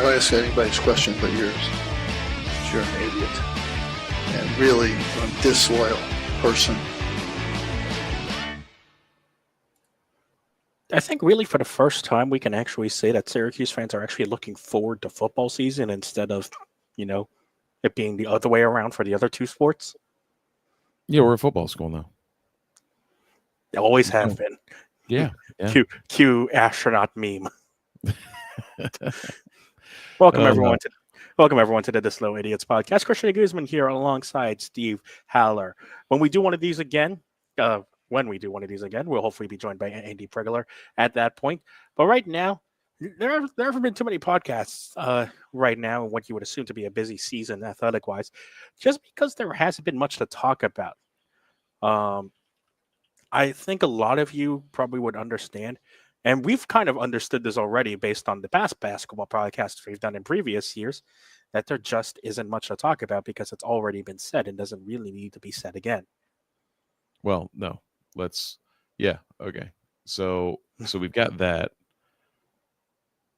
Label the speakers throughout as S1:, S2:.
S1: to ask anybody's question but yours. 'Cause you're an idiot. And really a disloyal person.
S2: I think really for the first time we can actually say that Syracuse fans are actually looking forward to football season instead of, it being the other way around for the other two sports.
S3: Yeah, we're a football school now.
S2: They always have been.
S3: Yeah.
S2: Cue astronaut meme. Welcome everyone to the Disloyal Idiots podcast. Christian Guzman here alongside Steve Haller. When we do one of these again, we'll hopefully be joined by Andy Pregler at that point. But right now, there haven't been too many podcasts right now in what you would assume to be a busy season athletic-wise, just because there hasn't been much to talk about. I think a lot of you probably would understand, and we've kind of understood this already based on the past basketball podcasts we've done in previous years, that there just isn't much to talk about because it's already been said and doesn't really need to be said again.
S3: Well, no. Okay. So we've got that.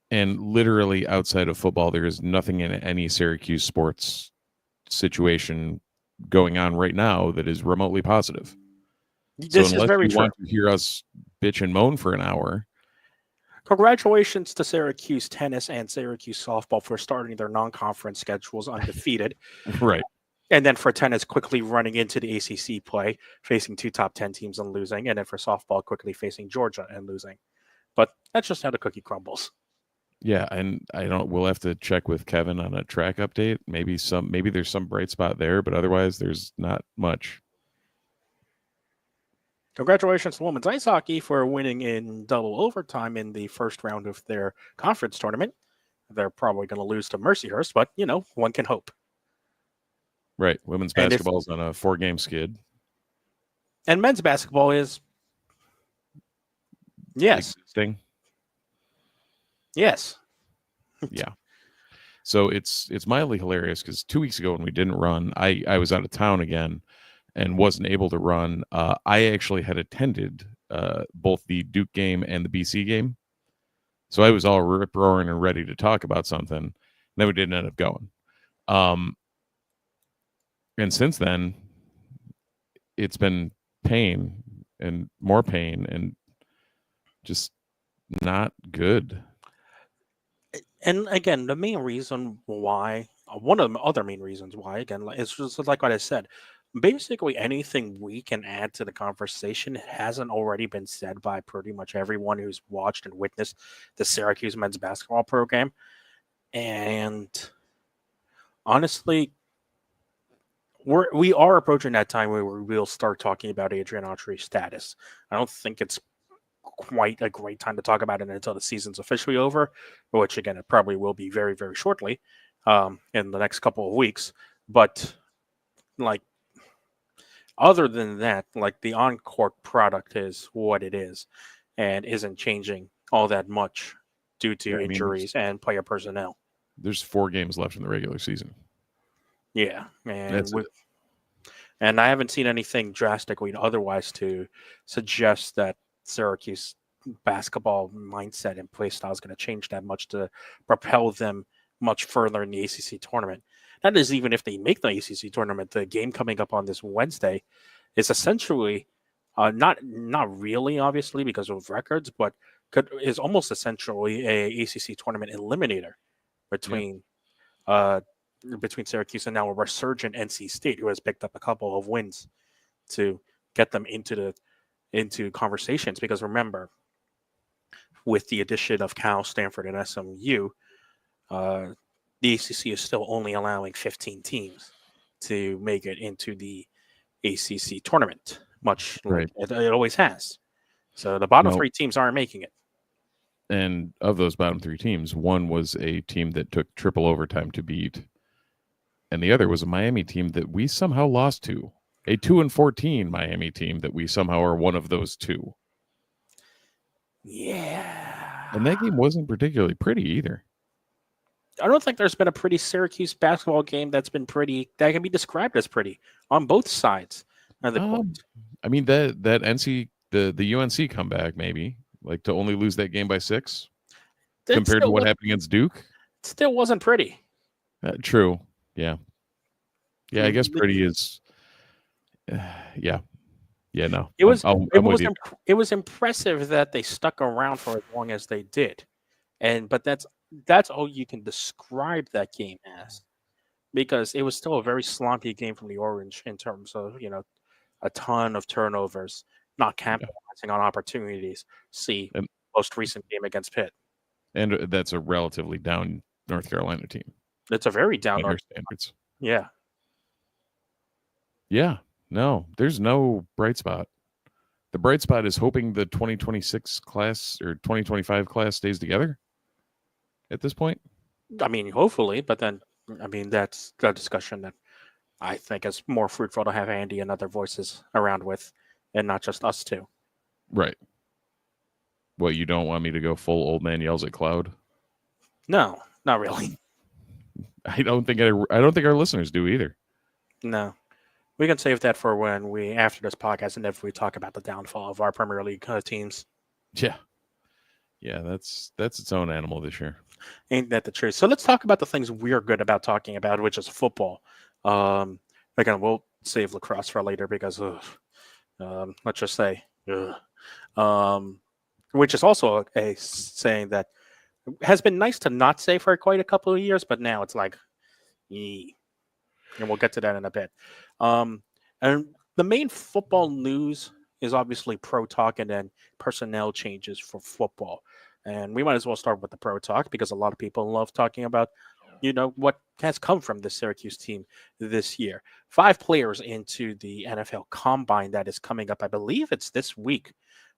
S3: And literally outside of football, there is nothing in any Syracuse sports situation going on right now that is remotely positive.
S2: This is very true.
S3: Want to hear us bitch and moan for an hour.
S2: Congratulations to Syracuse tennis and Syracuse softball for starting their non-conference schedules undefeated.
S3: Right.
S2: And then for tennis, quickly running into the ACC play, facing two top 10 teams and losing. And then for softball, quickly facing Georgia and losing. But that's just how the cookie crumbles.
S3: Yeah, and we'll have to check with Kevin on a track update. Maybe there's some bright spot there, but otherwise there's not much.
S2: Congratulations to women's ice hockey for winning in double overtime in the first round of their conference tournament. They're probably going to lose to Mercyhurst, but, one can hope.
S3: Right. Women's basketball is on a 4-game skid.
S2: And men's basketball is, yes.
S3: Existing.
S2: Yes.
S3: Yeah. So it's mildly hilarious because 2 weeks ago when we didn't run, I was out of town again and wasn't able to run. I actually had attended both the Duke game and the BC game. So I was all rip-roaring and ready to talk about something. And then we didn't end up going. And since then, it's been pain and more pain and just not good.
S2: And again, the main reason why, one of the other main reasons why, again, is just like what I said. Basically, anything we can add to the conversation hasn't already been said by pretty much everyone who's watched and witnessed the Syracuse men's basketball program. And honestly, we are approaching that time where we'll start talking about Adrian Autry's status. I don't think it's quite a great time to talk about it until the season's officially over, which again it probably will be very, very shortly in the next couple of weeks. But other than that, the on-court product is what it is and isn't changing all that much due to injuries and player personnel.
S3: There's 4 games left in the regular season.
S2: Yeah, and I haven't seen anything drastically otherwise to suggest that Syracuse basketball mindset and play style is going to change that much to propel them much further in the ACC tournament. That is, even if they make the ACC tournament, the game coming up on this Wednesday is essentially not really, obviously, because of records, but is almost essentially a ACC tournament eliminator between Syracuse and now a resurgent NC State, who has picked up a couple of wins to get them into conversations. Because remember, with the addition of Cal, Stanford, and SMU, the ACC is still only allowing 15 teams to make it into the ACC tournament, much like it always has. So the bottom 3 teams aren't making it.
S3: And of those bottom 3 teams, one was a team that took triple overtime to beat, and the other was a Miami team that we somehow lost to. A 2-14 Miami team that we somehow are one of those 2.
S2: Yeah.
S3: And that game wasn't particularly pretty either.
S2: I don't think there's been a pretty Syracuse basketball game that can be described as pretty on both sides of the court.
S3: I mean, that the UNC comeback, maybe, to only lose that game by 6 compared to what happened against Duke.
S2: still wasn't pretty.
S3: True. Yeah. Yeah, I guess
S2: Mm,
S3: pretty is. Yeah. Yeah. No,
S2: It was
S3: I'm with you.
S2: it was impressive that they stuck around for as long as they did, but that's all you can describe that game as, because it was still a very sloppy game from the Orange in terms of a ton of turnovers, not
S3: Yeah.
S2: capitalizing on opportunities. See
S3: And
S2: most recent game against Pitt.
S3: that's a relatively down North Carolina team
S2: It's a very down
S3: by her
S2: North.
S3: standards.
S2: Yeah.
S3: Yeah. No, there's no bright spot. The bright spot is hoping the 2026 class or 2025 class stays together at this point.
S2: I mean, hopefully, but then that's the discussion that I think is more fruitful to have Andy and other voices around with, and not just us two.
S3: Right. What, you don't want me to go full old man yells at cloud?
S2: No, not really.
S3: I don't think our listeners do either.
S2: No, we can save that for when after this podcast, and if we talk about the downfall of our Premier League teams.
S3: Yeah. Yeah, that's its own animal this year.
S2: Ain't that the truth? So let's talk about the things we're good about talking about, which is football. Again, we'll save lacrosse for later because, let's just say, which is also a saying that has been nice to not say for quite a couple of years, but now it's like, and we'll get to that in a bit. And the main football news is obviously pro talk and then personnel changes for football. And we might as well start with the pro talk because a lot of people love talking about, what has come from the Syracuse team this year. 5 players into the NFL Combine that is coming up. I believe it's this week,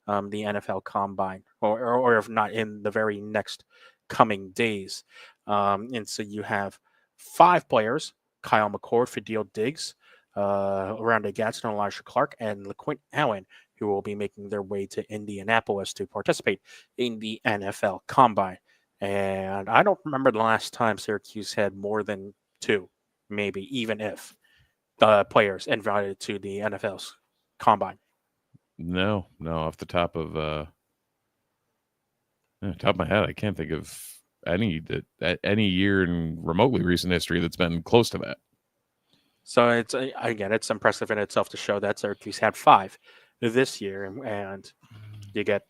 S2: the NFL Combine, or if not, in the very next coming days. And so you have 5 players: Kyle McCord, Fadil Diggs, Rondé Gadsden, Elijah Clark, and LaQuint Allen, who will be making their way to Indianapolis to participate in the NFL Combine. And I don't remember the last time Syracuse had more than 2, maybe, even if players invited to the NFL's Combine.
S3: No, off the top of my head, I can't think of any year in remotely recent history that's been close to that.
S2: So it's impressive in itself to show that Syracuse had 5 this year, and you get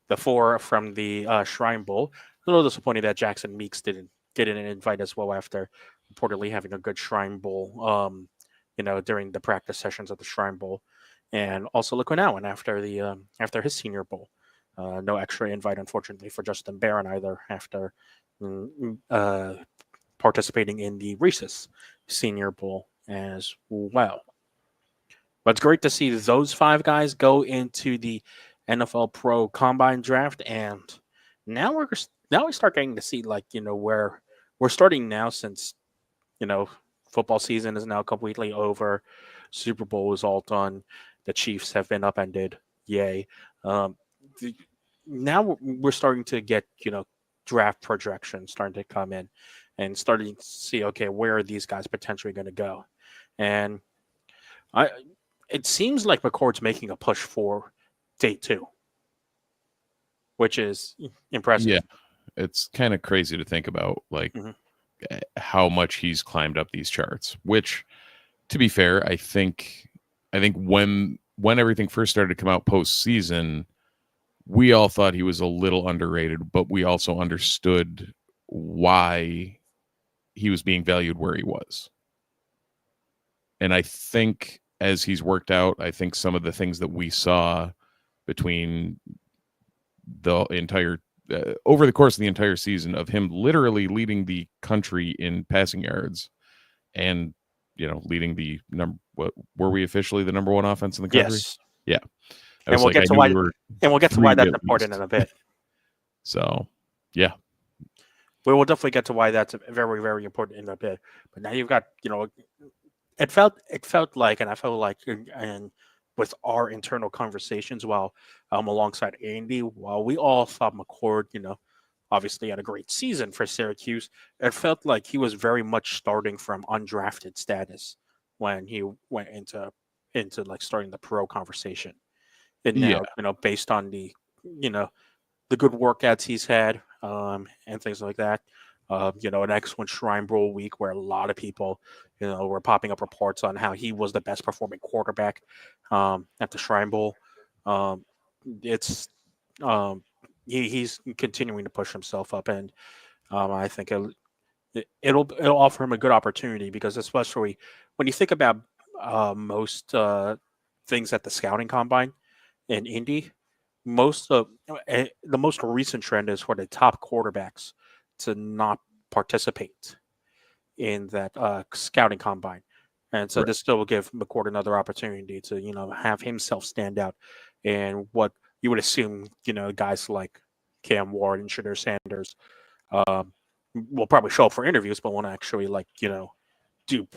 S2: the 4 from the Shrine Bowl. A little disappointing that Jackson Meeks didn't get an invite as well after reportedly having a good Shrine Bowl, during the practice sessions of the Shrine Bowl, and also LaQuint Allen after his Senior Bowl. No extra invite, unfortunately, for Justin Barron either after participating in the Reese's Senior Bowl as well. But it's great to see those 5 guys go into the NFL Pro Combine draft, and now we start getting to see where we're starting now, since football season is now completely over, Super Bowl is all done, the Chiefs have been upended, yay. Now we're starting to get draft projections starting to come in, and starting to see, okay, where are these guys potentially going to go, and it seems like McCord's making a push for day 2, which is impressive.
S3: Yeah, it's kind of crazy to think about, how much he's climbed up these charts. Which, to be fair, I think when everything first started to come out postseason, we all thought he was a little underrated, but we also understood why he was being valued where he was. And I think as he's worked out, I think some of the things that we saw between the entire over the course of the entire season of him literally leading the country in passing yards and leading the what were we officially the number 1 offense in the country?
S2: Yes.
S3: Yeah.
S2: And we'll get to why that's important in a bit.
S3: So, yeah.
S2: We will definitely get to why that's very, very important in a bit. But now you've got, it felt like, and I felt like, and with our internal conversations while alongside Andy, while we all thought McCord, obviously had a great season for Syracuse, it felt like he was very much starting from undrafted status when he went into like starting the pro conversation. And now, based on the good workouts he's had, and things like that, An excellent Shrine Bowl week where a lot of people, were popping up reports on how he was the best performing quarterback at the Shrine Bowl. Um, it's he's continuing to push himself up, and I think it'll offer him a good opportunity because especially when you think about most things at the scouting combine in Indy, the most recent trend is for the top quarterbacks to not participate in that scouting combine. And so
S3: Right.
S2: this still will give McCord another opportunity to, have himself stand out. And what you would assume, guys like Cam Ward and Shadur Sanders um, will probably show up for interviews, but won't actually do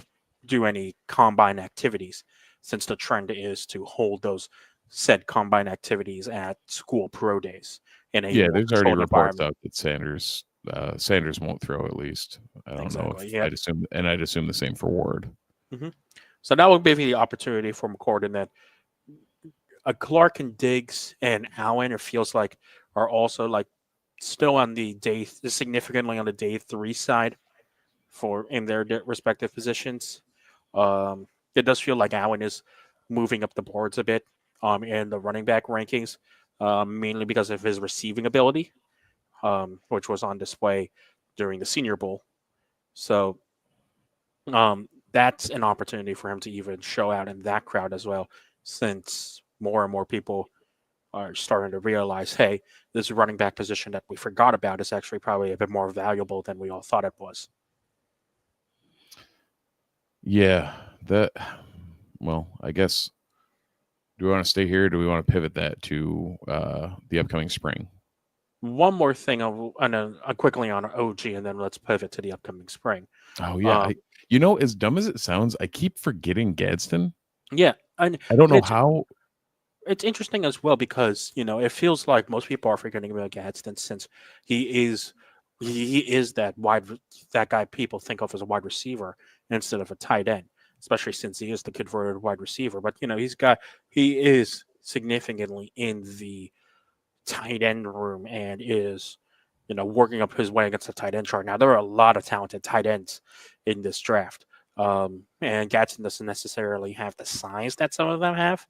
S2: do any combine activities, since the trend is to hold those said combine activities at school pro days in a
S3: Yeah,
S2: more
S3: there's already
S2: controlled
S3: reports
S2: environment.
S3: out that Sanders won't throw at least. I don't know if
S2: Exactly. Yep.
S3: I'd assume the same for Ward.
S2: hmm So that will give you the opportunity for McCord, and that Clark and Diggs and Allen, it feels like, are also like still on the significantly on the day 3 side for in their respective positions. It does feel like Allen is moving up the boards a bit in the running back rankings, mainly because of his receiving ability, which was on display during the Senior Bowl. So that's an opportunity for him to even show out in that crowd as well, since more and more people are starting to realize, hey, this running back position that we forgot about is actually probably a bit more valuable than we all thought it was.
S3: Yeah, well, I guess, do we want to stay here or do we want to pivot that to the upcoming spring?
S2: One more thing, quickly on OG, and then let's pivot to the upcoming spring.
S3: Oh yeah,
S2: Um,
S3: as dumb as it sounds, I keep forgetting Gadsden.
S2: yeah, and
S3: I don't know
S2: it's
S3: how.
S2: it's interesting as well because it feels like most people are forgetting about Gadsden, since he is he is that guy people think of as a wide receiver instead of a tight end, especially since he is the converted wide receiver. But he is significantly in the tight end room and is working up his way against the tight end chart. Now there are a lot of talented tight ends in this draft, and Gadsden doesn't necessarily have the size that some of them have,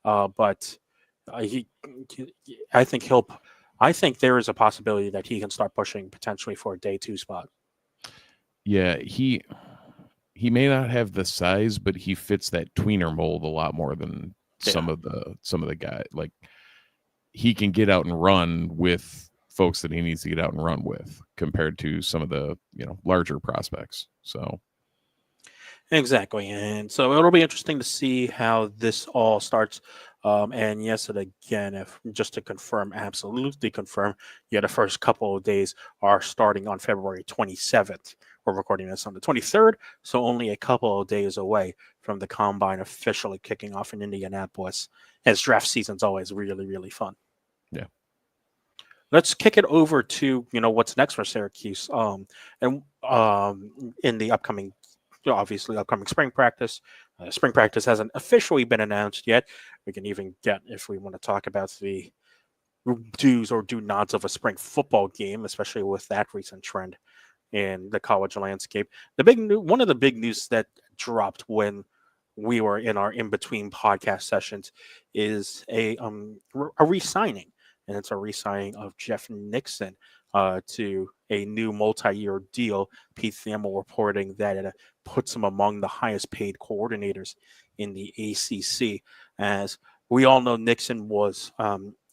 S2: but he, I think he'll. I think there is a possibility that he can start pushing potentially for a day 2 spot.
S3: Yeah, he may not have the size, but he fits that tweener mold a lot more than
S2: Yeah.
S3: some of the guys. Like, he can get out and run with folks that he needs to get out and run with compared to some of the larger prospects. So
S2: Exactly, and so it'll be interesting to see how this all starts. And yes, and again, if just to confirm, absolutely confirm, yeah, the first couple of days are starting on February 27th. We're recording this on the 23rd, so only a couple of days away from the combine officially kicking off in Indianapolis. As draft season's always really, really fun.
S3: yeah.
S2: Let's kick it over to what's next for Syracuse. And in the upcoming, obviously upcoming spring practice. Spring practice hasn't officially been announced yet. We can even get, if we want to talk about the do's or do nots of a spring football game, especially with that recent trend in the college landscape. One of the big news that dropped when we were in our in between podcast sessions is a re-signing, and it's a re-signing of Jeff Nixon to a new multi-year deal. Pete Thamel reporting that it puts him among the highest paid coordinators in the ACC. As we all know, Nixon was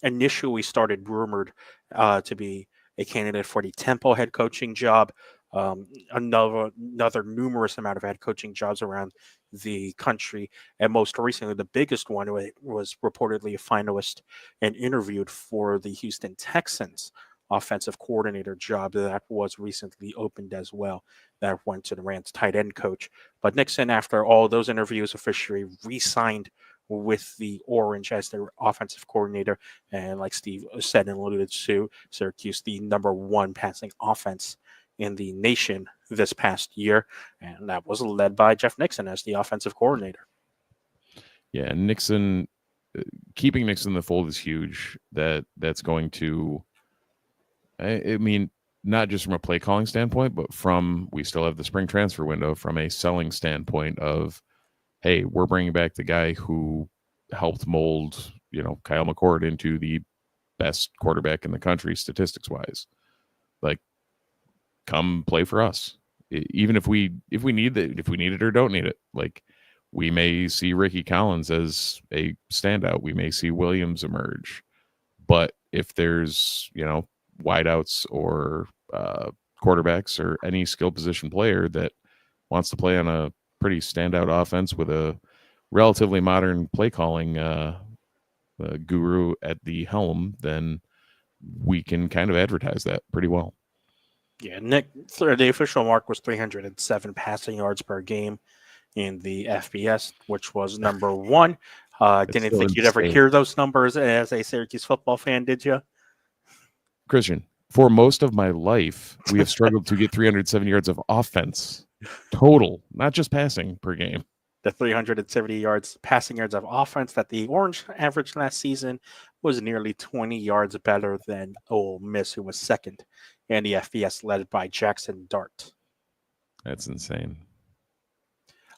S2: initially started rumored to be a candidate for the Temple head coaching job. Another numerous amount of head coaching jobs around the country, and most recently, the biggest one was reportedly a finalist and interviewed for the Houston Texans offensive coordinator job that was recently opened as well. That went to the Rams tight end coach. But Nixon, after all those interviews, officially re-signed with the Orange as their offensive coordinator. And like Steve said and alluded to, Syracuse, the number 1 passing offense in the nation this past year. And that was led by Jeff Nixon as the offensive coordinator.
S3: Yeah, Nixon, keeping Nixon in the fold is huge. That's going to, I mean, not just from a play calling standpoint, but we still have the spring transfer window from a selling standpoint of, hey, we're bringing back the guy who helped mold, Kyle McCord into the best quarterback in the country statistics wise. Like, come play for us. Even if we need it or don't need it. Like, we may see Ricky Collins as a standout. We may see Williams emerge. But if there's, wideouts or quarterbacks or any skill position player that wants to play on a pretty standout offense with a relatively modern play calling guru at the helm, then we can kind of advertise that pretty well.
S2: Yeah, Nick, the official mark was 307 passing yards per game in the FBS, which was number one. Didn't think you'd ever hear those numbers as a Syracuse football fan, did you?
S3: Christian, for most of my life, we have struggled to get 307 yards of offense total, not just passing per game.
S2: The 370 passing yards of offense that the Orange averaged last season was nearly 20 yards better than Ole Miss, who was second, and the FBS led by Jackson Dart.
S3: That's insane.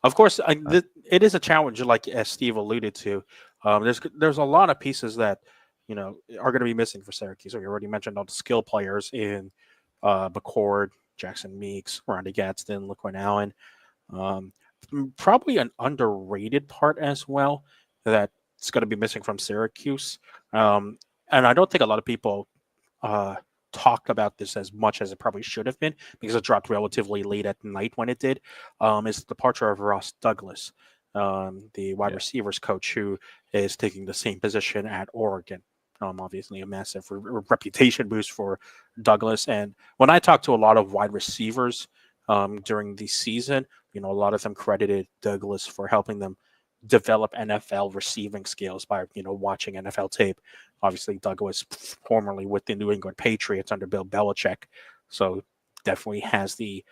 S2: Of course, it is a challenge, like as Steve alluded to. There's a lot of pieces that are going to be missing for Syracuse. We already mentioned all the skill players in McCord, Jackson Meeks, Ronnie Gadsden, LaQuinn Allen. Probably an underrated part as well that's going to be missing from Syracuse. And I don't think a lot of people talked about this as much as it probably should have been because it dropped relatively late at night when it did, is the departure of Ross Douglas, the wide receivers coach who is taking the same position at Oregon. Obviously a massive reputation boost for Douglas. And when I talked to a lot of wide receivers during the season, a lot of them credited Douglas for helping them develop NFL receiving skills by, watching NFL tape. Obviously, Douglas formerly with the New England Patriots under Bill Belichick, so definitely has the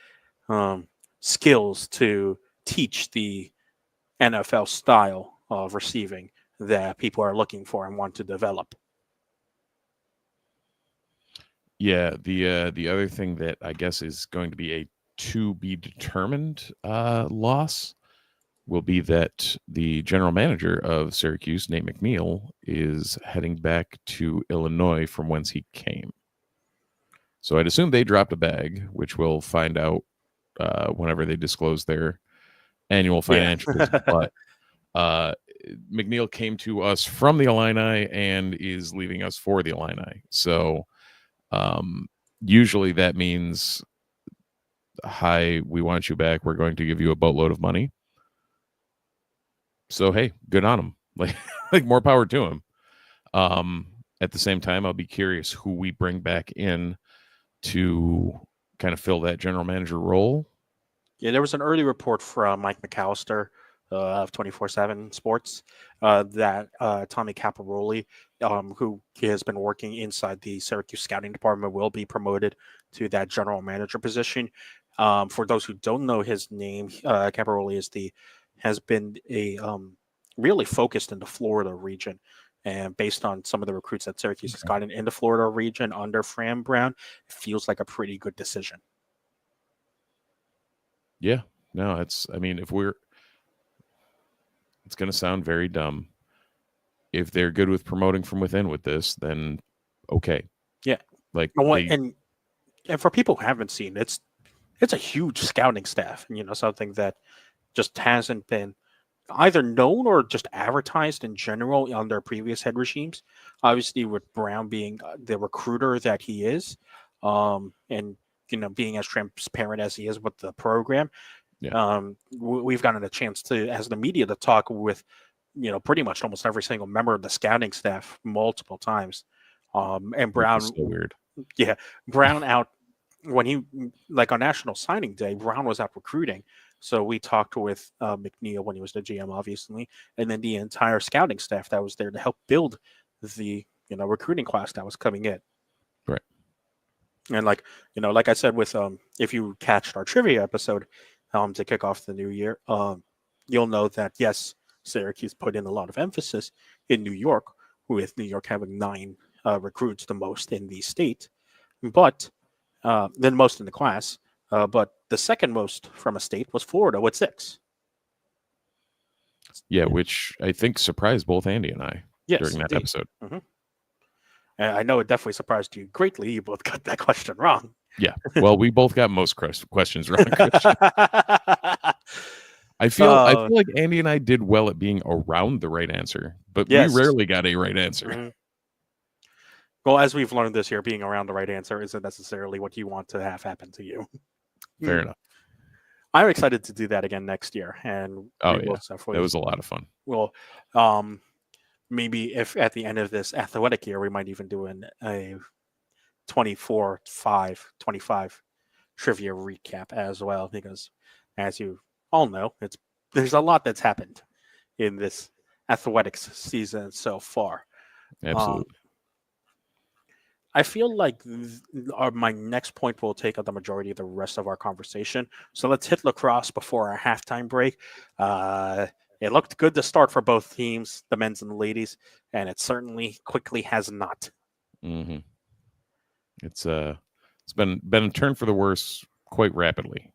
S2: skills to teach the NFL style of receiving that people are looking for and want to develop.
S3: Yeah, the other thing that I guess is going to be a to be determined loss will be that the general manager of Syracuse, Nate McNeil, is heading back to Illinois from whence he came. So I'd assume they dropped a bag, which we'll find out whenever they disclose their annual financials. Yeah. But McNeil came to us from the Illini and is leaving us for the Illini. So usually that means, hi, we want you back. We're going to give you a boatload of money. So, hey, good on him. Like more power to him. At the same time, I'll be curious who we bring back in to kind of fill that general manager role.
S2: Yeah, there was an early report from Mike McAllister of 24/7 Sports that Tommy Caparoli, who has been working inside the Syracuse scouting department, will be promoted to that general manager position. For those who don't know his name, Caparoli has been really focused in the Florida region. And based on some of the recruits that Syracuse has gotten in the Florida region under Fran Brown, it feels like a pretty good decision.
S3: Yeah, no, it's going to sound very dumb. If they're good with promoting from within with this, then okay.
S2: Yeah. And for people who haven't seen it's a huge scouting staff, something that just hasn't been either known or just advertised in general under previous head regimes. Obviously, with Brown being the recruiter that he is, and being as transparent as he is with the program, we've gotten a chance to, as the media, to talk with pretty much almost every single member of the scouting staff multiple times. And Brown,
S3: so weird.
S2: Yeah, Brown out when he on National Signing Day, Brown was out recruiting. So we talked with McNeil when he was the GM, obviously, and then the entire scouting staff that was there to help build the recruiting class that was coming in.
S3: Right.
S2: And like I said, with if you catched our trivia episode to kick off the new year, you'll know that yes, Syracuse put in a lot of emphasis in New York, with New York having 9 recruits, the most in the state, but than most in the class. But the second most from a state was Florida with 6.
S3: Yeah, which I think surprised both Andy and I during that
S2: indeed.
S3: episode.
S2: And I know it definitely surprised you greatly. You both got that question wrong.
S3: Yeah. Well, we both got most questions wrong, Christian. I feel like Andy and I did well at being around the right answer, but
S2: Yes.
S3: we rarely got a right answer.
S2: Mhm. Well, as we've learned this year, being around the right answer isn't necessarily what you want to have happen to you.
S3: Fair enough.
S2: I'm excited to do that again next year. And
S3: that was a lot of fun.
S2: Well, maybe if at the end of this athletic year, we might even do a 24-5-25 trivia recap as well, because as you all know, there's a lot that's happened in this athletics season so far.
S3: Absolutely.
S2: I feel like my next point will take up the majority of the rest of our conversation. So let's hit lacrosse before our halftime break. It looked good to start for both teams, the men's and the ladies, and it certainly quickly has not.
S3: Mm-hmm. It's been a turn for the worse quite rapidly.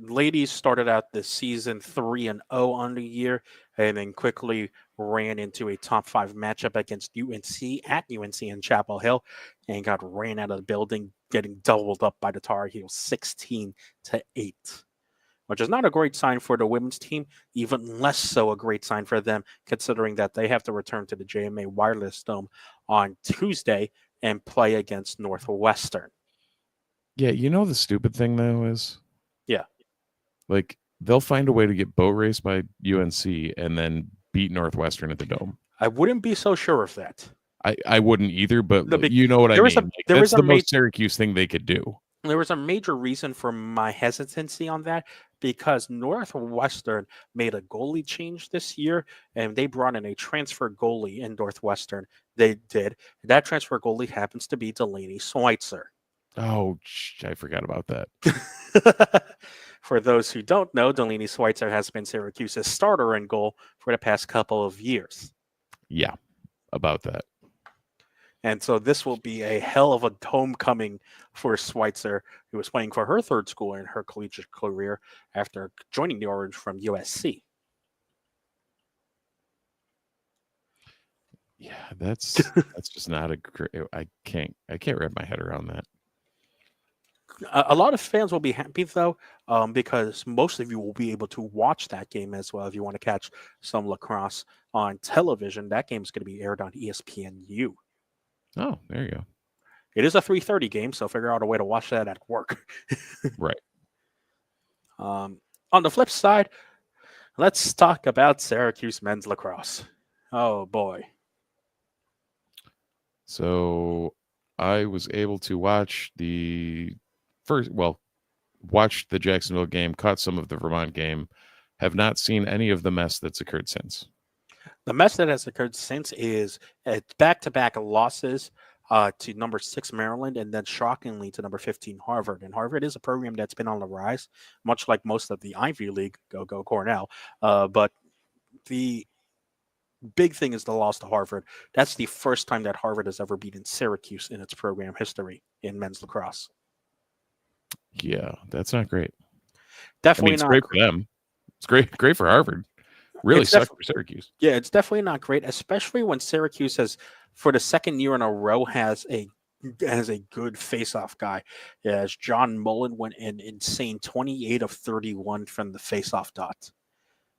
S2: Ladies started out the season 3-0 on the year, and then quickly ran into a top 5 matchup against UNC at UNC in Chapel Hill, and got ran out of the building, getting doubled up by the Tar Heels 16-8, which is not a great sign for the women's team. Even less so a great sign for them, considering that they have to return to the JMA Wireless Dome on Tuesday and play against Northwestern.
S3: Yeah, you know the stupid thing though is.
S2: Yeah.
S3: Like, they'll find a way to get boat raced by UNC and then beat Northwestern at the Dome.
S2: I wouldn't be so sure of that.
S3: I wouldn't either, but you know what I mean. That's the most Syracuse thing they could do.
S2: There was a major reason for my hesitancy on that, because Northwestern made a goalie change this year, and they brought in a transfer goalie in Northwestern. They did. That transfer goalie happens to be Delaney Schweitzer.
S3: Oh, I forgot about that.
S2: For those who don't know, Delaney Schweitzer has been Syracuse's starter in goal for the past couple of years.
S3: Yeah, about that.
S2: And so this will be a hell of a homecoming for Schweitzer, who was playing for her third school in her collegiate career after joining the Orange from USC.
S3: Yeah, that's just not a great. I can't wrap my head around that.
S2: A lot of fans will be happy, though, because most of you will be able to watch that game as well. If you want to catch some lacrosse on television, that game is going to be aired on ESPNU.
S3: Oh, there you go.
S2: It is a 3:30 game, so figure out a way to watch that at work.
S3: Right.
S2: On the flip side, let's talk about Syracuse men's lacrosse. Oh, boy.
S3: So I was able to watch the Jacksonville game, caught some of the Vermont game, have not seen any of the mess that's occurred since.
S2: The mess that has occurred since is back-to-back losses to number 6 Maryland, and then shockingly to number 15 Harvard. And Harvard is a program that's been on the rise, much like most of the Ivy League. Go Cornell. But the big thing is the loss to Harvard. That's the first time that Harvard has ever beaten Syracuse in its program history in men's lacrosse.
S3: Yeah, that's not great.
S2: Definitely
S3: it's
S2: not
S3: great for them. It's great for Harvard. Really sucks for Syracuse.
S2: Yeah, it's definitely not great, especially when Syracuse has, for the second year in a row, has a good face-off guy. As John Mullen went an insane 28 of 31 from the face-off dot.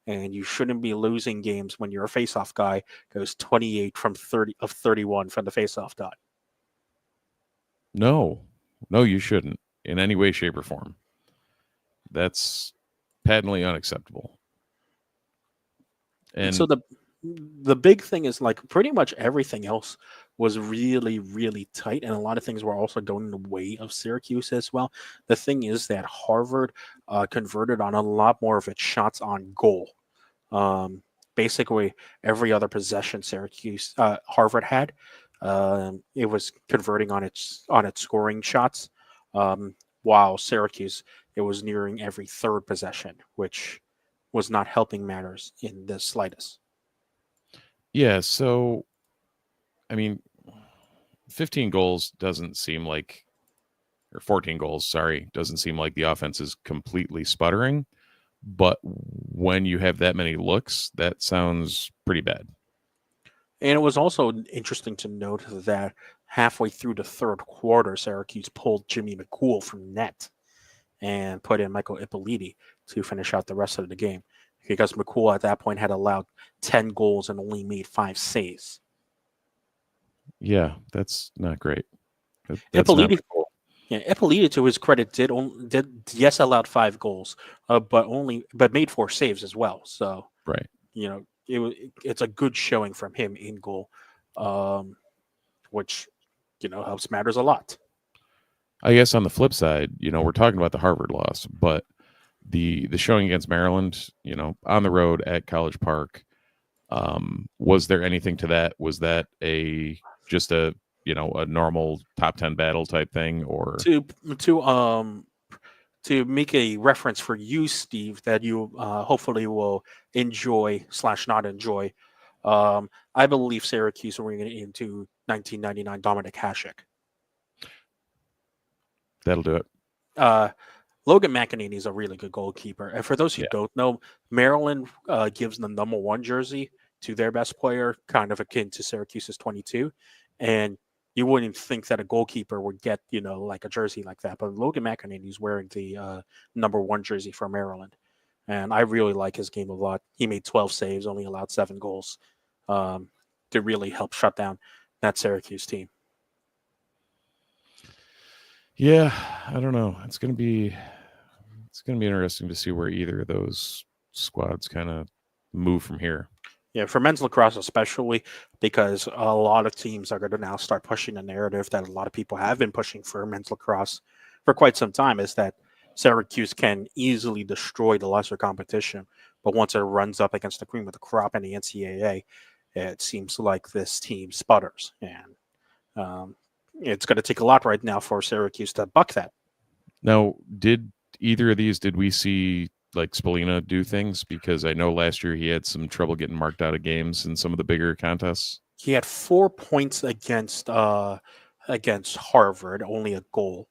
S2: And you shouldn't be losing games when your face-off guy goes 28 from 30 of 31 from the face-off dot.
S3: No, you shouldn't in any way, shape, or form. That's patently unacceptable.
S2: And so the big thing is, like, pretty much everything else was really, really tight, and a lot of things were also going in the way of Syracuse as well. The thing is that Harvard converted on a lot more of its shots on goal. Basically, every other possession Harvard had, it was converting on its scoring shots, while Syracuse, it was nearing every third possession, which was not helping matters in the slightest.
S3: Yeah, so, 15 goals doesn't seem like or 14 goals. Sorry, doesn't seem like the offense is completely sputtering. But when you have that many looks, that sounds pretty bad.
S2: And it was also interesting to note that halfway through the third quarter, Syracuse pulled Jimmy McCool from net and put in Michael Ippoliti to finish out the rest of the game, because McCool at that point had allowed 10 goals and only made 5 saves.
S3: Yeah, that's not great. That's not
S2: Ippoliti,
S3: cool.
S2: yeah, Ippoliti, to his credit, did allowed 5 goals, but made 4 saves as well. So
S3: Right.
S2: it's a good showing from him in goal, which helps matters a lot.
S3: I guess on the flip side, we're talking about the Harvard loss, but the showing against Maryland, on the road at College Park, was there anything to that? Was that just a normal top 10 battle type thing, or
S2: to make a reference for you, Steve, that you hopefully will enjoy / not enjoy? I believe Syracuse will bring it into 1999 Dominic Hasek.
S3: that'll do it?
S2: Logan McEnany is a really good goalkeeper. And for those who don't know, Maryland gives the number 1 jersey to their best player, kind of akin to Syracuse's 22. And you wouldn't think that a goalkeeper would get, like a jersey like that. But Logan McEnany is wearing the number 1 jersey for Maryland. And I really like his game a lot. He made 12 saves, only allowed 7 goals to really help shut down that Syracuse team.
S3: Yeah, I don't know. It's gonna be interesting to see where either of those squads kind of move from here.
S2: Yeah, for men's lacrosse especially, because a lot of teams are going to now start pushing the narrative that a lot of people have been pushing for men's lacrosse for quite some time, is that Syracuse can easily destroy the lesser competition, but once it runs up against the cream of the crop in the NCAA, it seems like this team sputters, and it's going to take a lot right now for Syracuse to buck that.
S3: Now, did we see like Spolina do things? Because I know last year he had some trouble getting marked out of games in some of the bigger contests.
S2: He had 4 points against Harvard, only a goal.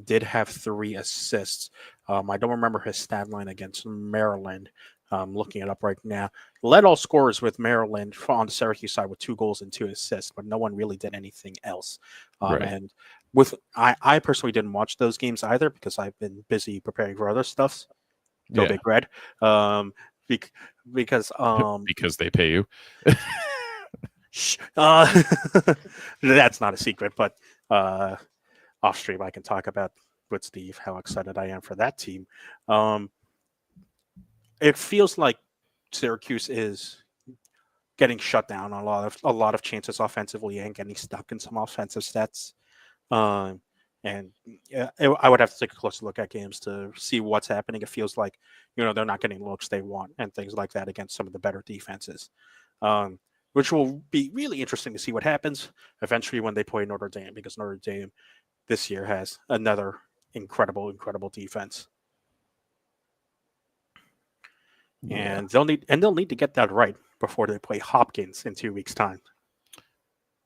S2: Did have 3 assists. I don't remember his stat line against Maryland. I'm looking it up right now. Led all scorers with Maryland on the Syracuse side with 2 goals and 2 assists, but no one really did anything else.
S3: Right.
S2: And I personally didn't watch those games either because I've been busy preparing for other stuff. Go Big Red. Because
S3: they pay you.
S2: That's not a secret, but off stream I can talk about with Steve how excited I am for that team. It feels like Syracuse is getting shut down on a lot of chances offensively and getting stuck in some offensive stats. I would have to take a closer look at games to see what's happening. It feels like they're not getting looks they want and things like that against some of the better defenses, which will be really interesting to see what happens eventually when they play Notre Dame, because Notre Dame this year has another incredible defense. Yeah. And they'll need to get that right before they play Hopkins in 2 weeks' time.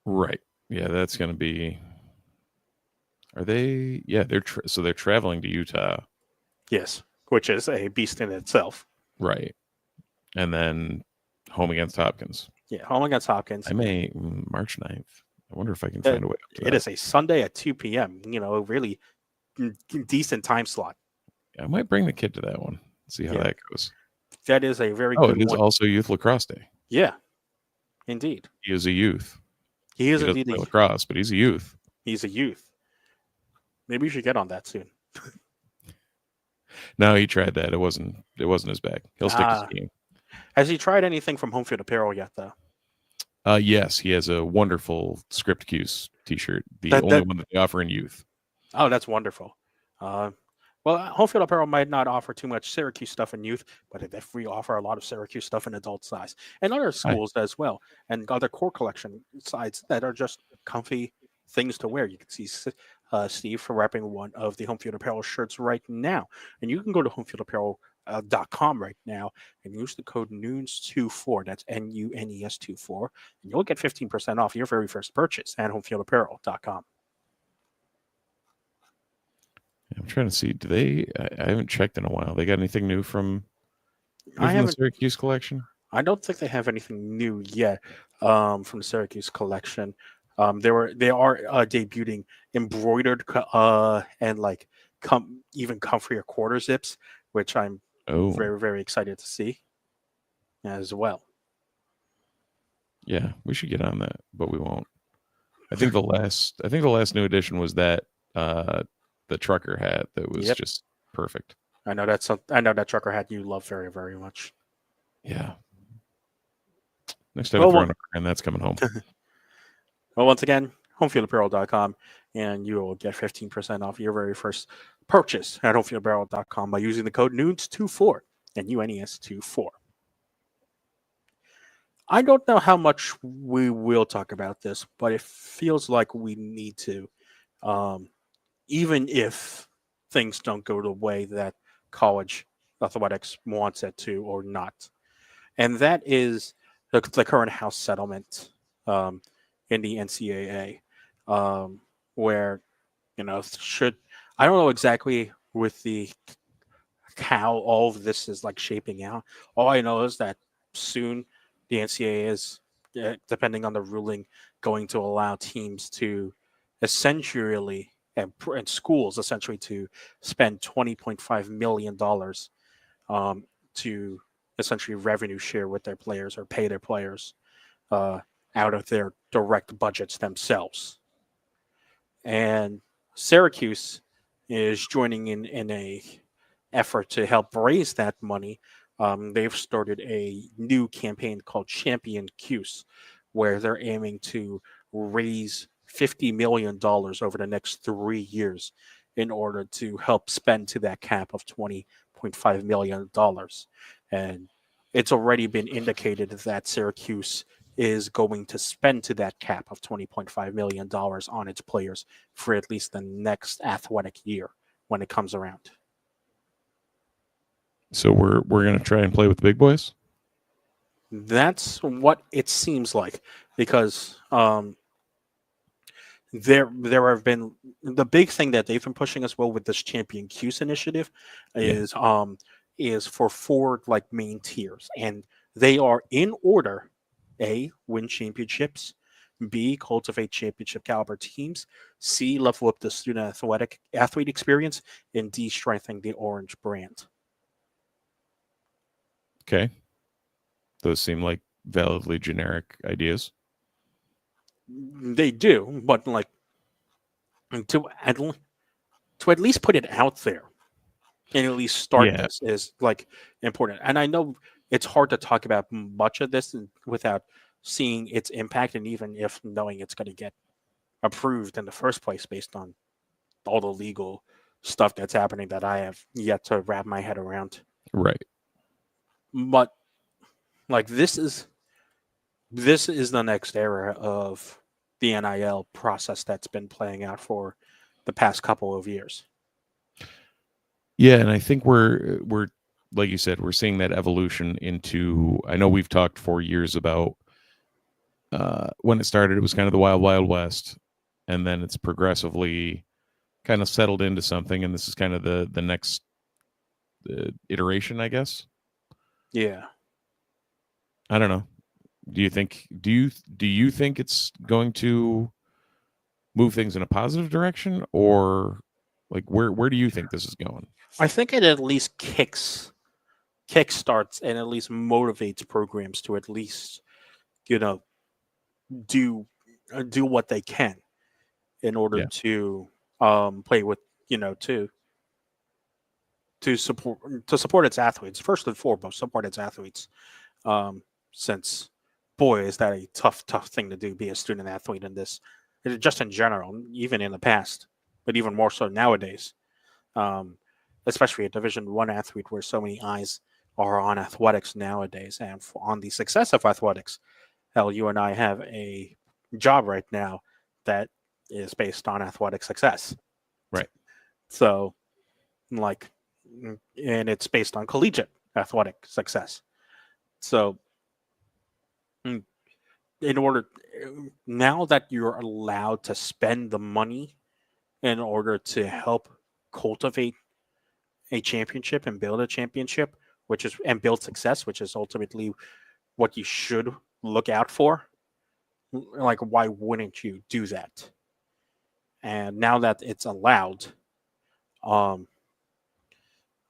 S3: Right. Yeah, that's going to be. Are they? Yeah, they're traveling to Utah.
S2: Yes, which is a beast in itself.
S3: Right. And then home against Hopkins.
S2: Yeah, home against Hopkins.
S3: I may March 9th. I wonder if I can find a way up to that.
S2: It is a Sunday at 2 p.m. Really decent time slot.
S3: I might bring the kid to that one. See how that goes.
S2: That is a very good one.
S3: It is also Youth Lacrosse Day.
S2: Yeah, indeed.
S3: He is a youth.
S2: He is indeed
S3: play lacrosse, but he's a youth.
S2: He's a youth. Maybe you should get on that soon.
S3: No, he tried that. It wasn't his bag. He'll stick to skiing.
S2: Has he tried anything from Home Field Apparel yet, though?
S3: Yes, he has a wonderful Script Q's t-shirt, the only one that they offer in youth.
S2: Oh, that's wonderful. Well, Home Field Apparel might not offer too much Syracuse stuff in youth, but they definitely offer a lot of Syracuse stuff in adult size, and other schools as well, and other core collection sides that are just comfy things to wear. You can see Steve wrapping one of the Home Field Apparel shirts right now, and you can go to homefieldapparel.com right now and use the code NUNES24. That's NUNES24, and you'll get 15% off your very first purchase at homefieldapparel.com.
S3: I'm trying to see. Do they? I haven't checked in a while. They got anything new from
S2: I
S3: the
S2: haven't.
S3: Syracuse collection?
S2: I don't think they have anything new yet from the Syracuse collection. They are debuting embroidered and like even comfier quarter zips, which I'm
S3: Oh,
S2: very very excited to see as well.
S3: yeah. We should get on that, but we won't. I think the last new edition was that the trucker hat that was
S2: Yep,
S3: just perfect.
S2: I know that trucker hat you love very very much.
S3: Yeah. Next time I
S2: Well,
S3: throw in a brand, that's coming home.
S2: well, once again, homefieldapparel.com, and you will get 15% off your very first purchase at homefieldapparel.com by using the code NUNES24 and UNES24. I don't know how much we will talk about this, but it feels like we need to, um, even if things don't go the way that college athletics wants it to or not. And that is the current House settlement in the NCAA, where should I don't know exactly with the how all of this is like shaping out. All I know is that soon the NCAA is, depending on the ruling, going to allow teams to essentially and schools essentially to spend $20.5 million to essentially revenue share with their players or pay their players uh, out of their direct budgets themselves. And Syracuse is joining in a effort to help raise that money. They've started a new campaign called Champion Cuse, where they're aiming to raise $50 million over the next 3 years in order to help spend to that cap of $20.5 million. And it's already been indicated that Syracuse is going to spend to that cap of $20.5 million on its players for at least the next athletic year when it comes around.
S3: So we're gonna try and play with the big boys.
S2: That's what it seems like because there have been the big thing that they've been pushing as well with this Champion Cuse initiative
S3: Yeah.
S2: is for four like main tiers, and they are in order: A, win championships; B, cultivate championship caliber teams; C, level up the student athlete experience; and D, strengthen the Orange brand.
S3: Okay. Those seem like validly generic ideas.
S2: They do, but like to at, to at least put it out there and at least start
S3: Yeah.
S2: this is like important. And I know it's hard to talk about much of this without seeing its impact, and even if knowing it's going to get approved in the first place based on all the legal stuff that's happening that I have yet to wrap my head around.
S3: Right.
S2: But like this is the next era of the NIL process that's been playing out for the past couple of years.
S3: Yeah, and I think we're like you said, we're seeing that evolution into. I know we've talked for years about when it started, it was kind of the wild, wild west, and then it's progressively kind of settled into something, and this is kind of the next iteration, I guess.
S2: Yeah.
S3: I don't know. Do you think it's going to move things in a positive direction, or like where do you think this is going?
S2: I think it at least kickstarts and at least motivates programs to at least you know do do what they can in order
S3: Yeah.
S2: to play with to support its athletes first and foremost, support its athletes, since boy is that a tough thing to do, be a student athlete in this, just in general, even in the past, but even more so nowadays, um, especially a Division 1 athlete where so many eyes are on athletics nowadays and on the success of athletics. Hell, you and I have a job right now that is based on athletic success.
S3: Right.
S2: So, like, and it's based on collegiate athletic success. So, mm, in order, now that you're allowed to spend the money in order to help cultivate a championship and build a championship, and build success, which is ultimately what you should look out for. Like, why wouldn't you do that? And now that it's allowed, I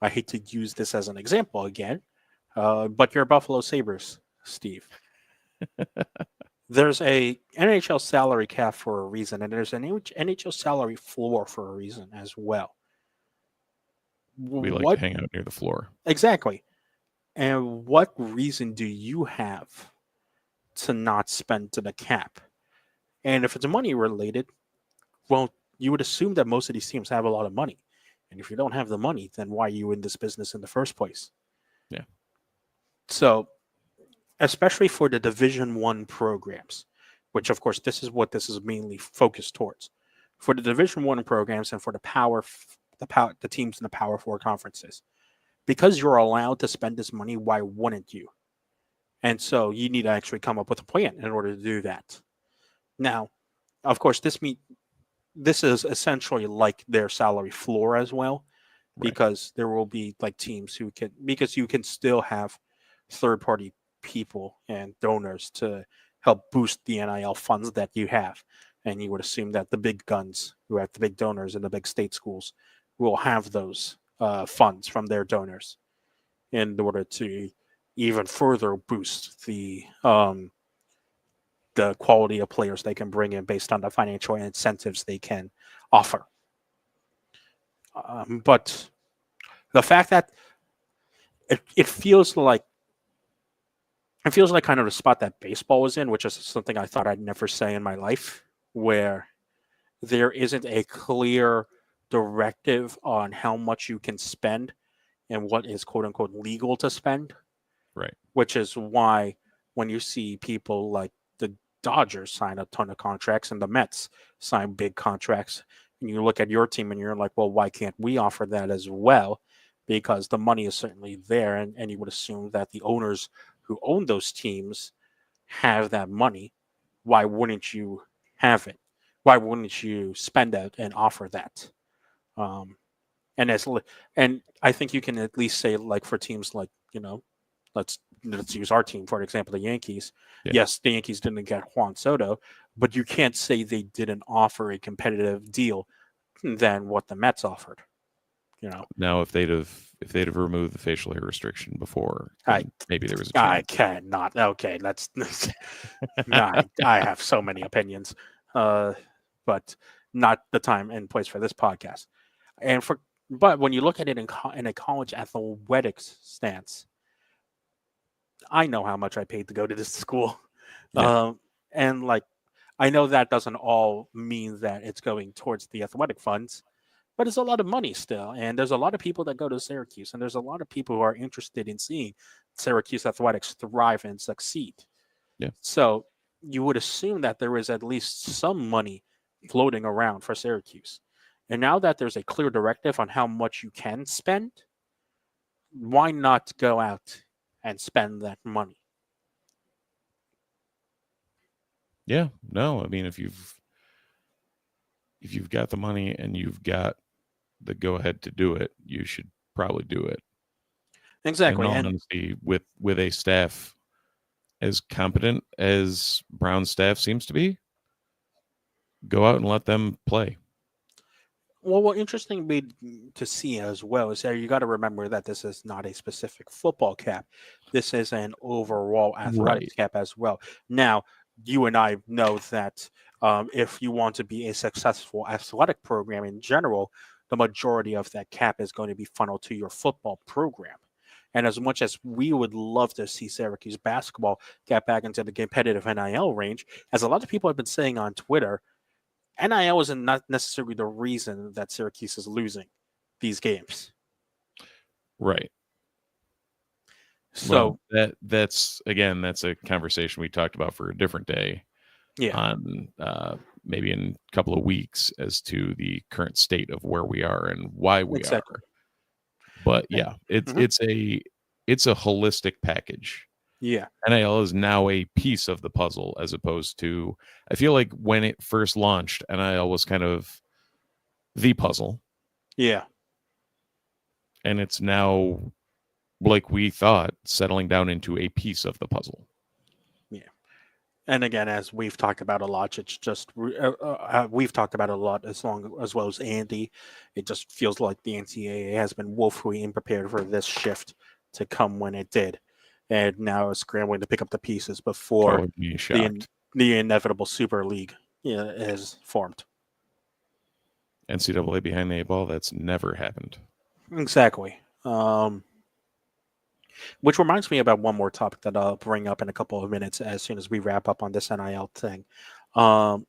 S2: hate to use this as an example again, but you're Buffalo Sabres, Steve. There's a NHL salary cap for a reason, and there's an NHL salary floor for a reason as well.
S3: We like to hang out near the floor.
S2: Exactly. And what reason do you have to not spend to the cap? And if it's money related, well, you would assume that most of these teams have a lot of money. And if you don't have the money, then why are you in this business in the first place?
S3: Yeah.
S2: So, especially for the Division I programs, which of course this is what this is mainly focused towards. For the Division I programs and for the teams in the Power 4 conferences, because you're allowed to spend this money, why wouldn't you? And so you need to actually come up with a plan in order to do that. Now, of course, this is essentially like their salary floor as well, because there will be like teams because you can still have third-party people and donors to help boost the NIL funds that you have. And you would assume that the big guns who have the big donors in the big state schools will have those funds from their donors in order to even further boost the quality of players they can bring in based on the financial incentives they can offer. But the fact that it feels like kind of the spot that baseball was in, which is something I thought I'd never say in my life, where there isn't a clear directive on how much you can spend and what is quote unquote legal to spend.
S3: Right.
S2: Which is why when you see people like the Dodgers sign a ton of contracts and the Mets sign big contracts, and you look at your team and you're like, well, why can't we offer that as well? Because the money is certainly there, and you would assume that the owners who own those teams have that money. Why wouldn't you have it? Why wouldn't you spend that and offer that? And I think you can at least say, like, for teams like, let's use our team, for example, the Yankees. Yeah. Yes, the Yankees didn't get Juan Soto, but you can't say they didn't offer a competitive deal than what the Mets offered.
S3: Now, if they'd have removed the facial hair restriction before, maybe there was a chance.
S2: I cannot. Okay, let's. I have so many opinions, but not the time and place for this podcast. But when you look at it in a college athletics stance, I know how much I paid to go to this school, and like I know that doesn't all mean that it's going towards the athletic funds. But it's a lot of money still, and there's a lot of people that go to Syracuse, and there's a lot of people who are interested in seeing Syracuse athletics thrive and succeed.
S3: Yeah.
S2: So you would assume that there is at least some money floating around for Syracuse. And now that there's a clear directive on how much you can spend, why not go out and spend that money?
S3: Yeah. No, I mean, if you've got the money and you've got the go ahead to do it, you should probably do it.
S2: Exactly.
S3: In all honesty, with a staff as competent as Brown's staff seems to be, go out and let them play.
S2: Well, what interesting to see as well is that you got to remember that this is not a specific football cap. This is an overall athletics cap as well. Now, you and I know that if you want to be a successful athletic program in general, the majority of that cap is going to be funneled to your football program. And as much as we would love to see Syracuse basketball get back into the competitive NIL range, as a lot of people have been saying on Twitter, NIL is not necessarily the reason that Syracuse is losing these games.
S3: Right.
S2: So
S3: that's a conversation we talked about for a different day.
S2: Yeah.
S3: On maybe in a couple of weeks as to the current state of where we are and why we are. But yeah, it's a holistic package.
S2: Yeah.
S3: NIL is now a piece of the puzzle as opposed to, I feel like when it first launched, NIL was kind of the puzzle.
S2: Yeah.
S3: And it's now, like we thought, settling down into a piece of the puzzle.
S2: And again, as we've talked about a lot, it's just we've talked about it a lot as well as Andy. It just feels like the NCAA has been woefully unprepared for this shift to come when it did, and now is scrambling to pick up the pieces before
S3: Totally being
S2: the
S3: shocked.
S2: the inevitable Super League is formed.
S3: NCAA behind the eight ball, that's never happened.
S2: Exactly. Which reminds me about one more topic that I'll bring up in a couple of minutes as soon as we wrap up on this NIL thing. Um,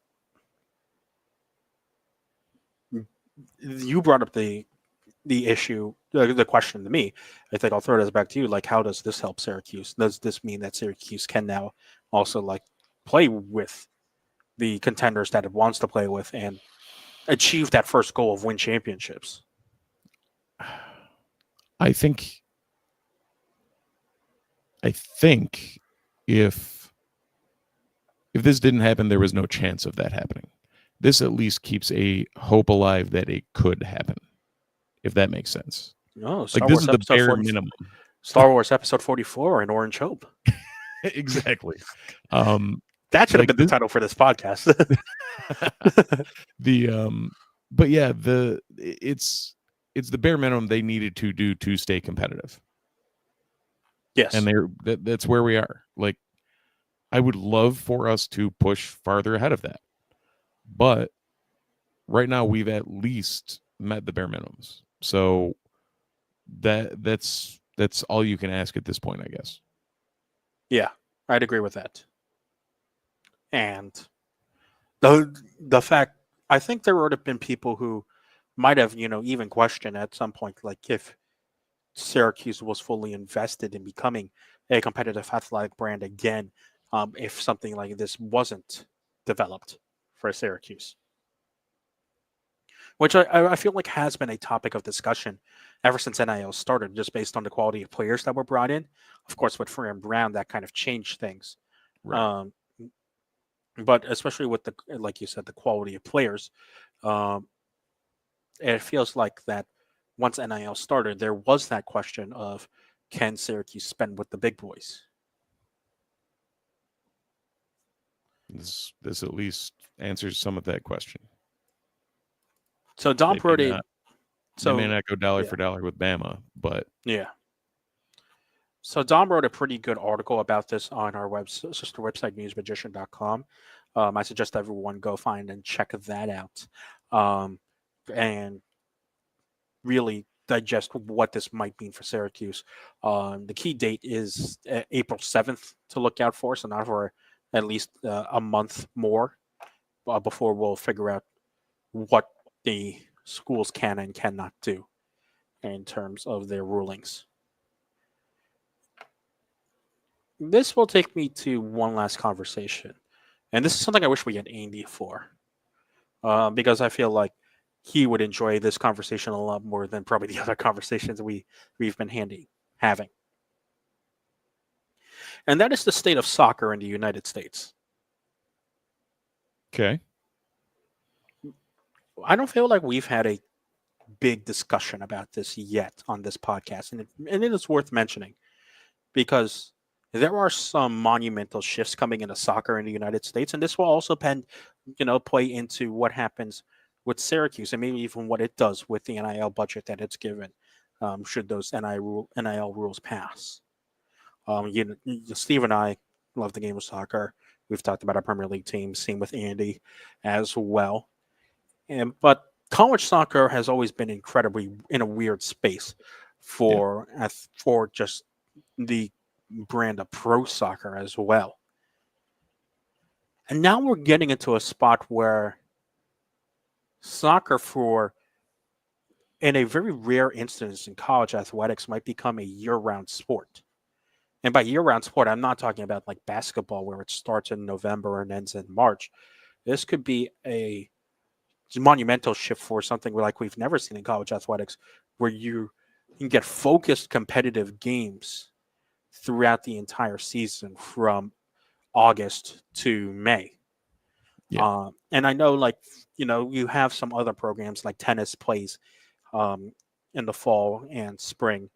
S2: you brought up the issue, the question to me. I think I'll throw this back to you. Like, how does this help Syracuse? Does this mean that Syracuse can now also like play with the contenders that it wants to play with and achieve that first goal of win championships?
S3: I think if this didn't happen, there was no chance of that happening. This at least keeps a hope alive that it could happen, if that makes sense.
S2: No,
S3: Like, this is the bare minimum.
S2: Star Wars Episode 44 and Orange Hope.
S3: Exactly.
S2: That should have been the title for this podcast.
S3: But yeah, it's the bare minimum they needed to do to stay competitive.
S2: Yes.
S3: And that's where we are. Like, I would love for us to push farther ahead of that. But right now we've at least met the bare minimums. So that's all you can ask at this point, I guess.
S2: Yeah, I'd agree with that. And the fact, I think there would have been people who might have, even questioned at some point, like if Syracuse was fully invested in becoming a competitive athletic brand again, if something like this wasn't developed for Syracuse. Which I feel like has been a topic of discussion ever since NIL started, just based on the quality of players that were brought in. Of course, with Fran Brown, that kind of changed things.
S3: Right.
S2: But especially with like you said, the quality of players, it feels like that once NIL started, there was that question of, can Syracuse spend with the big boys?
S3: This at least answers some of that question.
S2: So Dom Brody,
S3: they may not go dollar for dollar with Bama, but
S2: yeah. So Dom wrote a pretty good article about this on our sister website, newsmagician.com. I suggest everyone go find and check that out, and really digest what this might mean for Syracuse. The key date is April 7th to look out for, so not for at least a month more before we'll figure out what the schools can and cannot do in terms of their rulings. This will take me to one last conversation. And this is something I wish we had Andy for. Because I feel like he would enjoy this conversation a lot more than probably the other conversations we've been having. And that is the state of soccer in the United States.
S3: Okay.
S2: I don't feel like we've had a big discussion about this yet on this podcast. And it is worth mentioning because there are some monumental shifts coming into soccer in the United States. And this will also play into what happens with Syracuse and maybe even what it does with the NIL budget that it's given, should those NIL rules pass. Steve and I love the game of soccer. We've talked about our Premier League team, same with Andy as well. But college soccer has always been incredibly in a weird space for just the brand of pro soccer as well. And now we're getting into a spot where soccer, in a very rare instance in college athletics, might become a year-round sport. And by year-round sport, I'm not talking about like basketball where it starts in November and ends in March. This could be a monumental shift for something like we've never seen in college athletics, where you can get focused competitive games throughout the entire season from August to May.
S3: Yeah.
S2: And I know, you have some other programs like tennis plays in the fall and spring.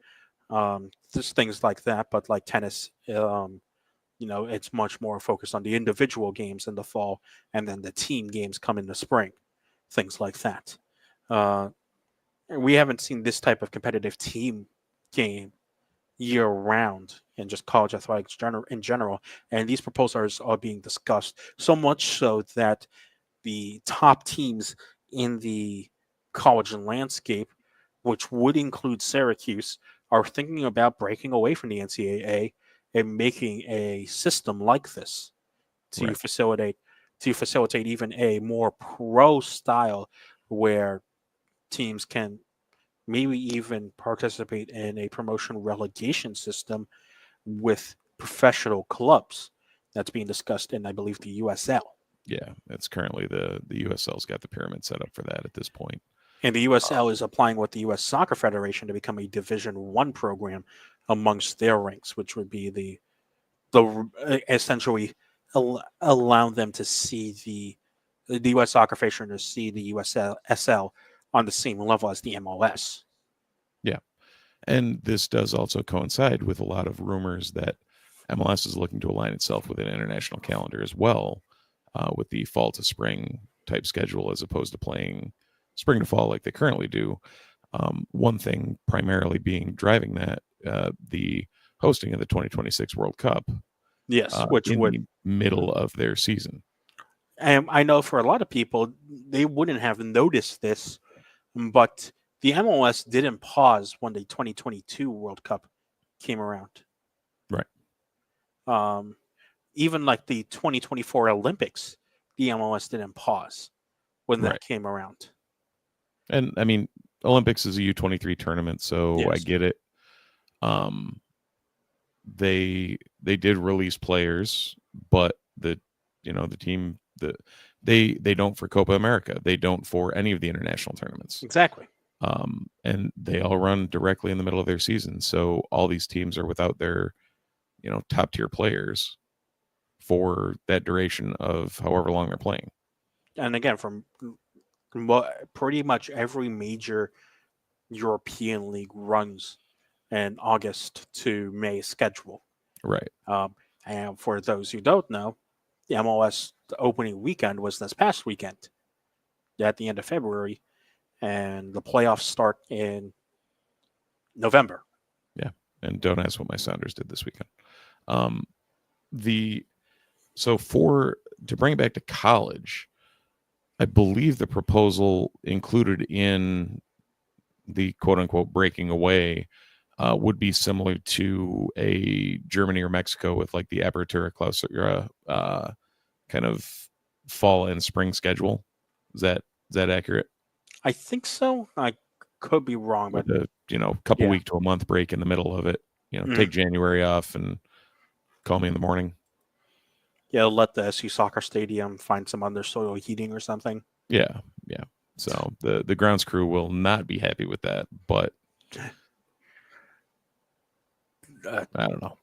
S2: Just things like that, but like tennis, it's much more focused on the individual games in the fall, and then the team games come in the spring, things like that. Uh, we haven't seen this type of competitive team game year round in just college athletics in general, and these proposals are being discussed so much so that the top teams in the college landscape, which would include Syracuse, are thinking about breaking away from the NCAA and making a system like this to
S3: Right.
S2: facilitate even a more pro style where teams can maybe even participate in a promotion relegation system with professional clubs. That's being discussed in, I believe, the USL.
S3: Yeah, it's currently the USL's got the pyramid set up for that at this point.
S2: And the USL is applying with the U.S. Soccer Federation to become a Division One program amongst their ranks, which would be the essentially allow them to see the U.S. Soccer Federation to see the USL on the same level as the MLS.
S3: Yeah, and this does also coincide with a lot of rumors that MLS is looking to align itself with an international calendar as well, with the fall to spring type schedule as opposed to playing spring to fall like they currently do. One thing primarily being driving that, the hosting of the 2026 World Cup.
S2: Yes, which
S3: in
S2: would
S3: the middle of their season.
S2: And I know for a lot of people, they wouldn't have noticed this, but the MLS didn't pause when the 2022 World Cup came around.
S3: Right.
S2: Even like the 2024 Olympics, the MLS didn't pause when that came around.
S3: And I mean, Olympics is a U23 tournament, so
S2: Yes.
S3: I get it. They did release players, but the team they don't for Copa America. They don't for any of the international tournaments.
S2: Exactly.
S3: And they all run directly in the middle of their season. So all these teams are without their, top tier players for that duration of however long they're playing.
S2: And again, from pretty much every major European league runs an August to May schedule.
S3: Right.
S2: And for those who don't know, the MLS opening weekend was this past weekend at the end of February, and the playoffs start in November.
S3: Yeah. And don't ask what my Sounders did this weekend. To bring it back to college, I believe the proposal included in the quote unquote breaking away would be similar to a Germany or Mexico with like the Apertura Clausura kind of fall and spring schedule. Is that accurate?
S2: I think so. I could be wrong, but
S3: with a couple week to a month break in the middle of it. Take January off and call me in the morning.
S2: Yeah, let the SU Soccer Stadium find some undersoil heating or something.
S3: Yeah. So the grounds crew will not be happy with that, but I don't know.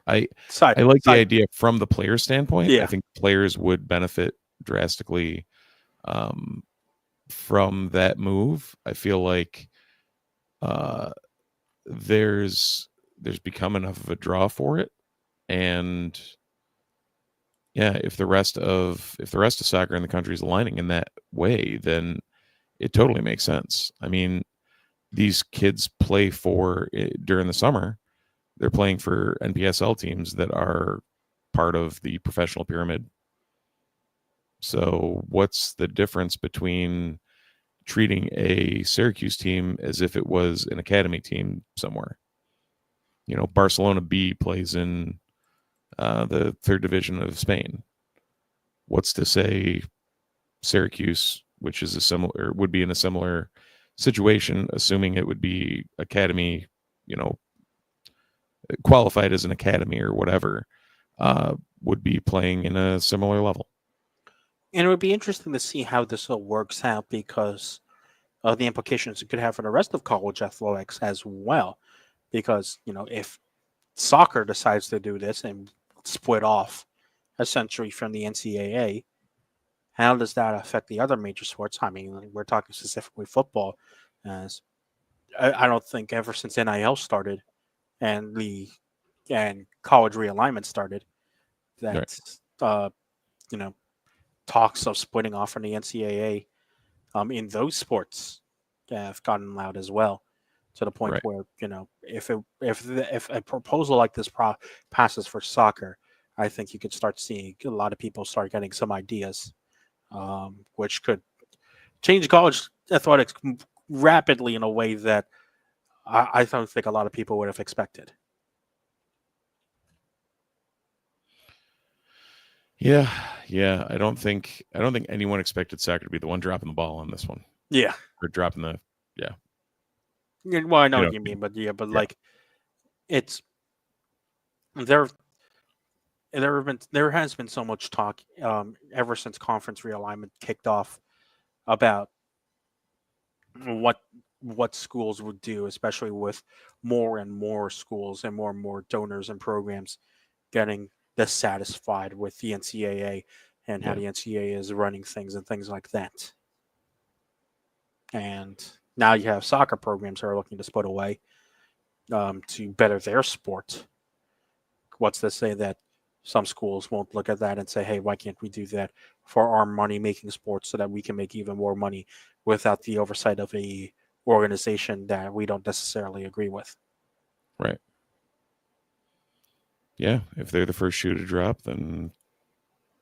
S3: I like the idea from the player standpoint.
S2: Yeah.
S3: I think players would benefit drastically from that move. I feel like there's become enough of a draw for it, and if the rest of soccer in the country is aligning in that way, then it totally makes sense. I mean, these kids play during the summer. They're playing for NPSL teams that are part of the professional pyramid. So what's the difference between treating a Syracuse team as if it was an academy team somewhere? Barcelona B plays in the third division of Spain. What's to say Syracuse, which is would be in a similar situation, assuming it would be academy, qualified as an academy or whatever, would be playing in a similar level.
S2: And it would be interesting to see how this all works out because of the implications it could have for the rest of college athletics as well. Because, if soccer decides to do this and split off essentially from the NCAA, how does that affect the other major sports? I mean, we're talking specifically football, as I don't think ever since NIL started and college realignment started
S3: Right.
S2: that you know talks of splitting off from the NCAA in those sports have gotten loud as well, to the point
S3: Right.
S2: where if a proposal like this passes for soccer, I think you could start seeing a lot of people start getting some ideas, which could change college athletics rapidly in a way that I don't think a lot of people would have expected.
S3: Yeah. Yeah. I don't think anyone expected soccer to be the one dropping the ball on this one,
S2: Yeah.
S3: or dropping the, yeah.
S2: Yeah, well, I know
S3: You
S2: what
S3: know,
S2: you mean, but
S3: yeah.
S2: like it's there. There has been so much talk ever since conference realignment kicked off about what schools would do, especially with more and more schools and more donors and programs getting dissatisfied with the NCAA and how
S3: Yeah.
S2: the NCAA is running things and things like that. And now you have soccer programs who are looking to split away to better their sport. What's to say that some schools won't look at that and say, hey, why can't we do that for our money making sports so that we can make even more money without the oversight of a organization that we don't necessarily agree with?
S3: Right. Yeah. If they're the first shoe to drop, then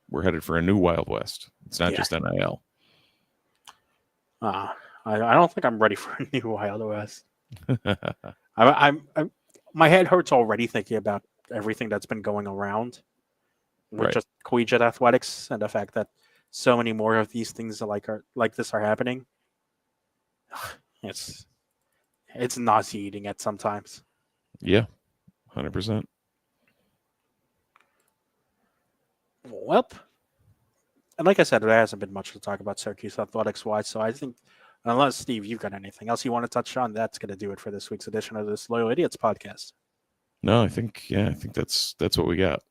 S3: we're headed for a new Wild West. It's not
S2: Yeah.
S3: just NIL.
S2: I don't think I'm ready for a new Wild West. I'm my head hurts already thinking about everything that's been going around with
S3: Right.
S2: just collegiate athletics and the fact that so many more of these things are like this are happening. It's nauseating at sometimes.
S3: Yeah. 100%.
S2: Well, and like I said, there hasn't been much to talk about Syracuse athletics wise. So I think, unless Steve, you've got anything else you want to touch on, that's going to do it for this week's edition of the Disloyal Idiots podcast.
S3: No, I think that's what we got.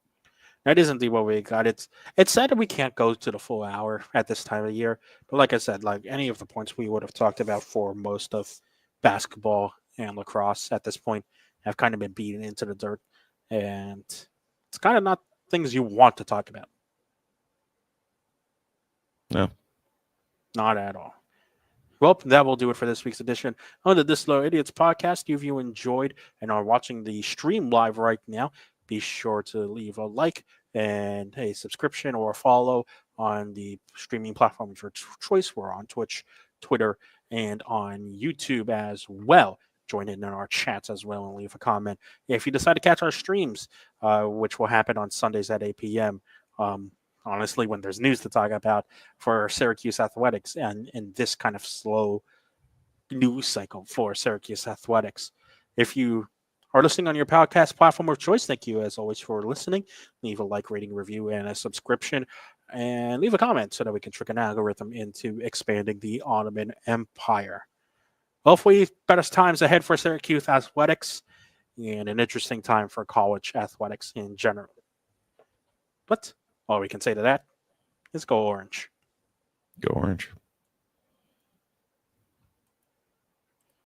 S2: That is indeed what we got. It's sad that we can't go to the full hour at this time of year. But like I said, like any of the points we would have talked about for most of basketball and lacrosse at this point have kind of been beaten into the dirt. And it's kind of not things you want to talk about.
S3: No.
S2: Not at all. Well, that will do it for this week's edition of the Disloyal Idiots podcast. If you enjoyed and are watching the stream live right now, be sure to leave a like and a subscription or a follow on the streaming platform of your choice. We're on Twitch, Twitter, and on YouTube as well. Join in our chats as well and leave a comment. If you decide to catch our streams, which will happen on Sundays at 8 p.m., honestly, when there's news to talk about for Syracuse athletics and in this kind of slow news cycle for Syracuse athletics. If you are listening on your podcast platform of choice, thank you as always for listening. Leave a like, rating, review, and a subscription, and leave a comment so that we can trick an algorithm into expanding the Ottoman Empire. Hopefully, better times ahead for Syracuse athletics and an interesting time for college athletics in general. But all we can say to that is go Orange.
S3: Go Orange.